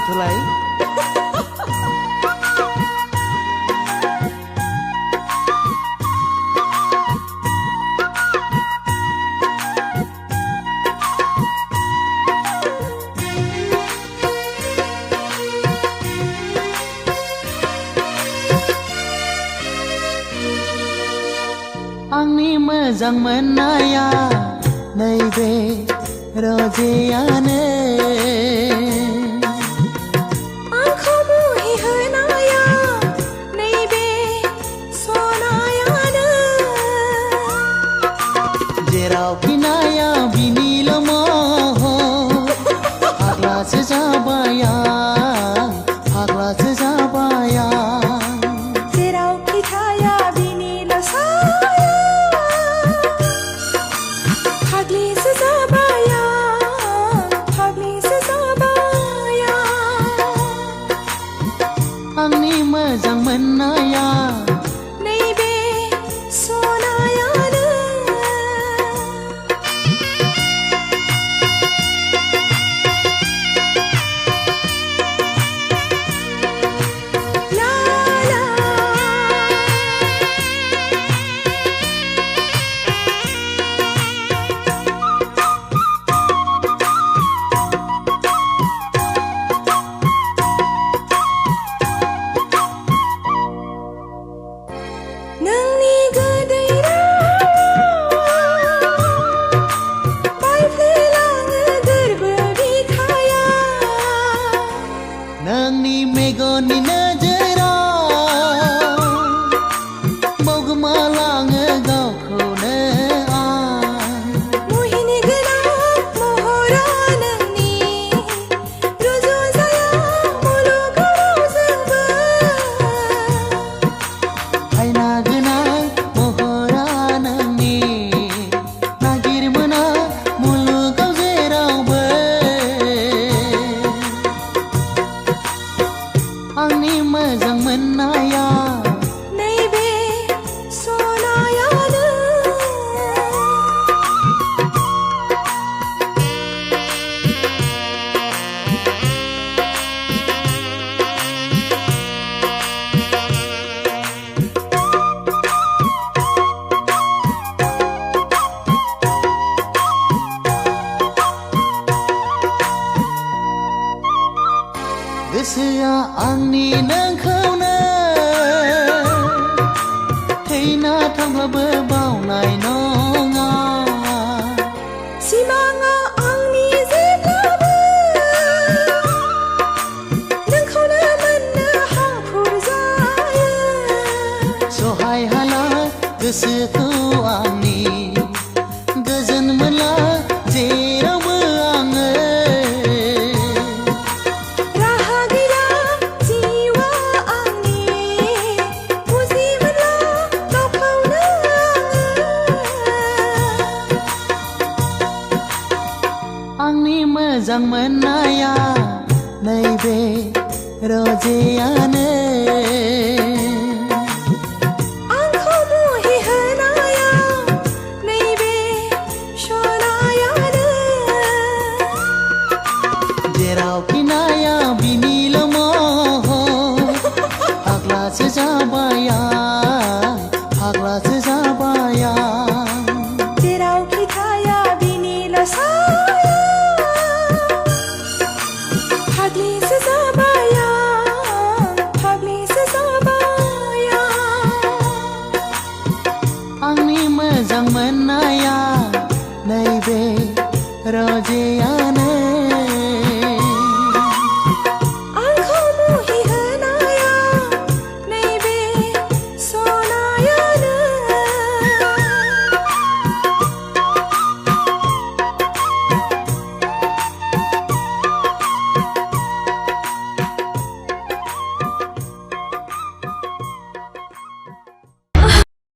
थलाय आंनि मोजां मोननाया नैबे रजेयानो आंखौ मुहि होनाया नैबे सनायानो जेरावखि नाया बिनिल' महर फाग्लासो जाबाय आं फाग्लासो जाबाय आं जेरावखि थाया बिनिल' साया फाग्लिसो जाबाय आं फाग्लिसो जाबाय आंनि मोजां मोननाया नैबे सनायानो ला ला नोंनि गोदै रावा बायफ्लेलाङो गोरबो बिखाया नोंनि मेगननि नोजोराव बावगोमालाङो गावखौनो आं मुहिनि गोनां महरा नोंनि रुजुजाया मुलुगाव रावजोंबो आयना गोनां महरा नोंनि नागिर मोना मुलुगाव जेरावबो आंनि मोजां मोननाया नैबे सनायानो गोसोआ आंनि नोंखौनो थैना थांब्लाबो बावनाय नङा सिमाङा आंनि जेब्लाबो नोंखौनो मोननो हांखुर जायो सहाय हाला गोसोखौ आंनि गोजोन मोनला जेरावबो आङो राहा गैला जिउआ आंनि बुजि मोनला गावखौनो आंनि मोजां मोननाया नैबे रजेयानो आंखौ मुहि होनाया नैबे सनायानो जेरावखि नाया बिनिल' महर फाग्लासो जाबाय आं फाग्लासो जाबाय आं जेरावखि थाया बिनिल' साया फाग्लिसो जाबाय आं फाग्लिसो जाबाय आंनि मोजां मोननाया नैबे रजेया